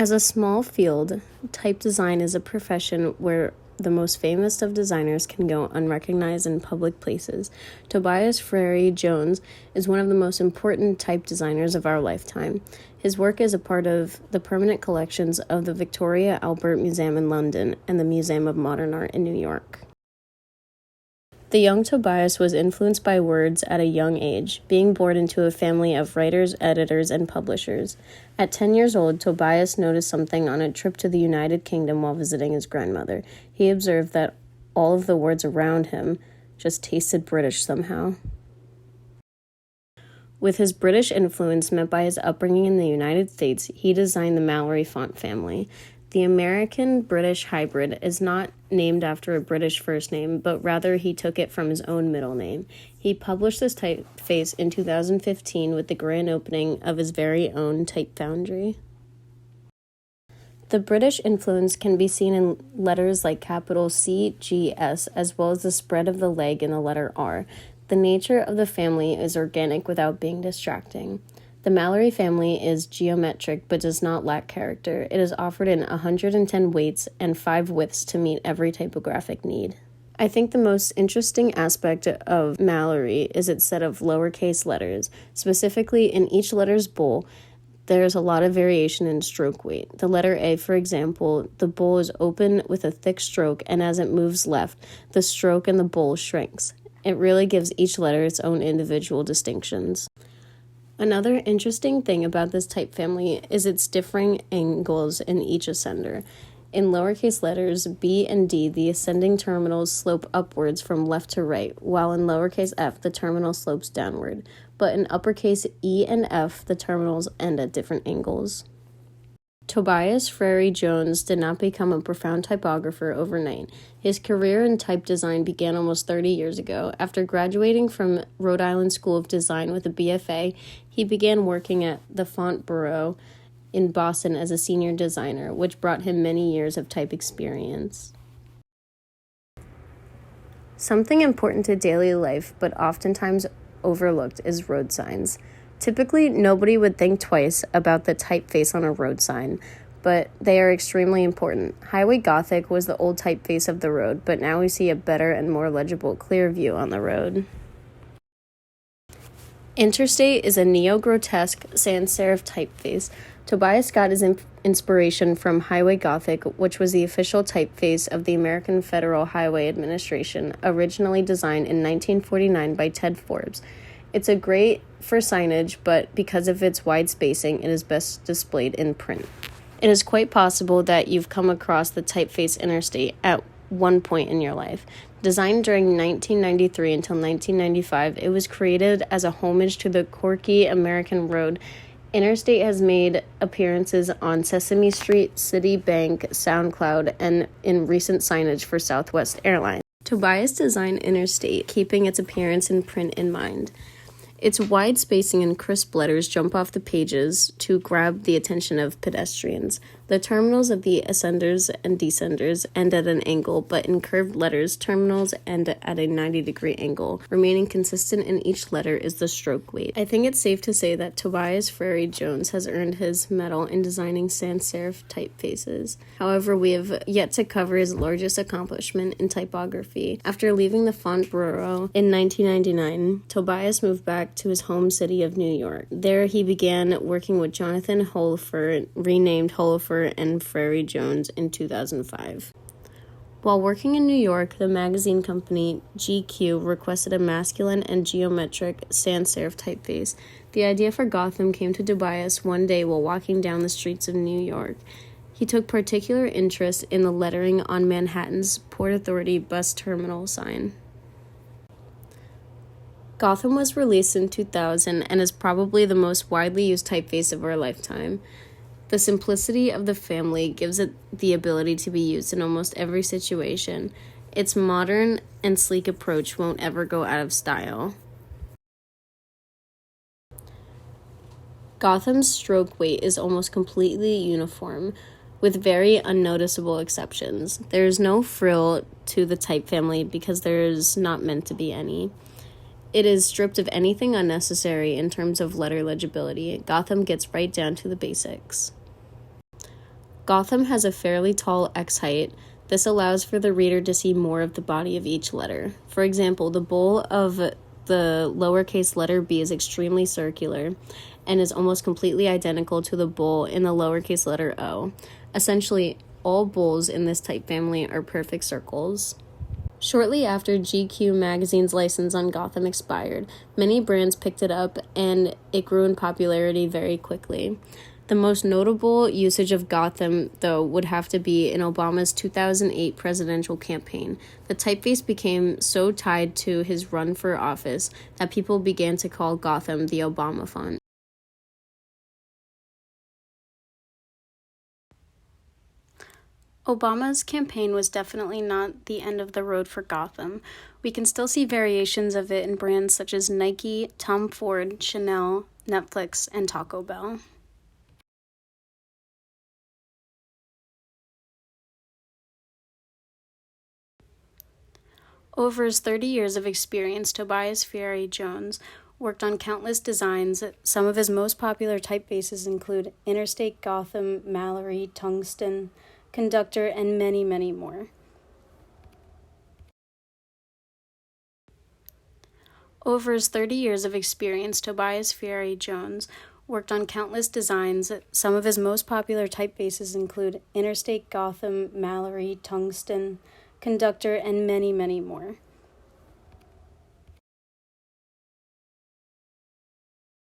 As a small field, type design is a profession where the most famous of designers can go unrecognized in public places. Tobias Frere-Jones is one of the most important type designers of our lifetime. His work is a part of the permanent collections of the Victoria Albert Museum in London and the Museum of Modern Art in New York. The young Tobias was influenced by words at a young age, being born into a family of writers, editors, and publishers. At 10 years old, Tobias noticed something on a trip to the United Kingdom while visiting his grandmother. He observed that all of the words around him just tasted British somehow. With his British influence met by his upbringing in the United States, he designed the Mallory font family. The American-British hybrid is not named after a British first name, but rather he took it from his own middle name. He published this typeface in 2015 with the grand opening of his very own type foundry. The British influence can be seen in letters like capital C, G, S, as well as the spread of the leg in the letter R. The nature of the family is organic without being distracting. The Mallory family is geometric but does not lack character. It is offered in 110 weights and 5 widths to meet every typographic need. I think the most interesting aspect of Mallory is its set of lowercase letters. Specifically, in each letter's bowl, there's a lot of variation in stroke weight. The letter A, for example, the bowl is open with a thick stroke, and as it moves left, the stroke in the bowl shrinks. It really gives each letter its own individual distinctions. Another interesting thing about this type family is its differing angles in each ascender. In lowercase letters B and D, the ascending terminals slope upwards from left to right, while in lowercase f, the terminal slopes downward. But in uppercase E and F, the terminals end at different angles. Tobias Frere-Jones did not become a profound typographer overnight. His career in type design began almost 30 years ago. After graduating from Rhode Island School of Design with a BFA, he began working at the Font Bureau in Boston as a senior designer, which brought him many years of type experience. Something important to daily life, but oftentimes overlooked, is road signs. Typically, nobody would think twice about the typeface on a road sign, but they are extremely important. Highway Gothic was the old typeface of the road, but now we see a better and more legible, clear view on the road. Interstate is a neo-grotesque sans serif typeface. Tobias got his inspiration from Highway Gothic, which was the official typeface of the American Federal Highway Administration, originally designed in 1949 by Ted Forbes. It's a great for signage, but because of its wide spacing, it is best displayed in print. It is quite possible that you've come across the typeface Interstate at one point in your life. Designed during 1993 until 1995, it was created as a homage to the quirky American road. Interstate has made appearances on Sesame Street, Citibank, SoundCloud, and in recent signage for Southwest Airlines. Tobias designed Interstate, keeping its appearance in print in mind. Its wide spacing and crisp letters jump off the pages to grab the attention of pedestrians. The terminals of the ascenders and descenders end at an angle, but in curved letters, terminals end at a 90-degree angle. Remaining consistent in each letter is the stroke weight. I think it's safe to say that Tobias Frere-Jones has earned his medal in designing sans serif typefaces. However, we have yet to cover his largest accomplishment in typography. After leaving the Font Bureau in 1999, Tobias moved back to his home city of New York. There he began working with Jonathan Holifer, renamed Holifer and Frere-Jones in 2005. While working in New York, the magazine company GQ requested a masculine and geometric sans serif typeface. The idea for Gotham came to Tobias one day while walking down the streets of New York. He took particular interest in the lettering on Manhattan's Port Authority bus terminal sign. Gotham was released in 2000 and is probably the most widely used typeface of our lifetime. The simplicity of the family gives it the ability to be used in almost every situation. Its modern and sleek approach won't ever go out of style. Gotham's stroke weight is almost completely uniform, with very unnoticeable exceptions. There is no frill to the type family because there is not meant to be any. It is stripped of anything unnecessary in terms of letter legibility. Gotham gets right down to the basics. Gotham has a fairly tall X height. This allows for the reader to see more of the body of each letter. For example, the bowl of the lowercase letter B is extremely circular and is almost completely identical to the bowl in the lowercase letter O. Essentially, all bowls in this type family are perfect circles. Shortly after GQ magazine's license on Gotham expired, many brands picked it up and it grew in popularity very quickly. The most notable usage of Gotham, though, would have to be in Obama's 2008 presidential campaign. The typeface became so tied to his run for office that people began to call Gotham the Obama font. Obama's campaign was definitely not the end of the road for Gotham. We can still see variations of it in brands such as Nike, Tom Ford, Chanel, Netflix, and Taco Bell. Over his 30 years of experience, Tobias Ferry Jones worked on countless designs. Some of his most popular typefaces include Interstate, Gotham, Mallory, Tungsten, Conductor, and many, many more. Over his 30 years of experience, Tobias Ferry Jones worked on countless designs. Some of his most popular typefaces include Interstate, Gotham, Mallory, Tungsten, Conductor, and many, many more.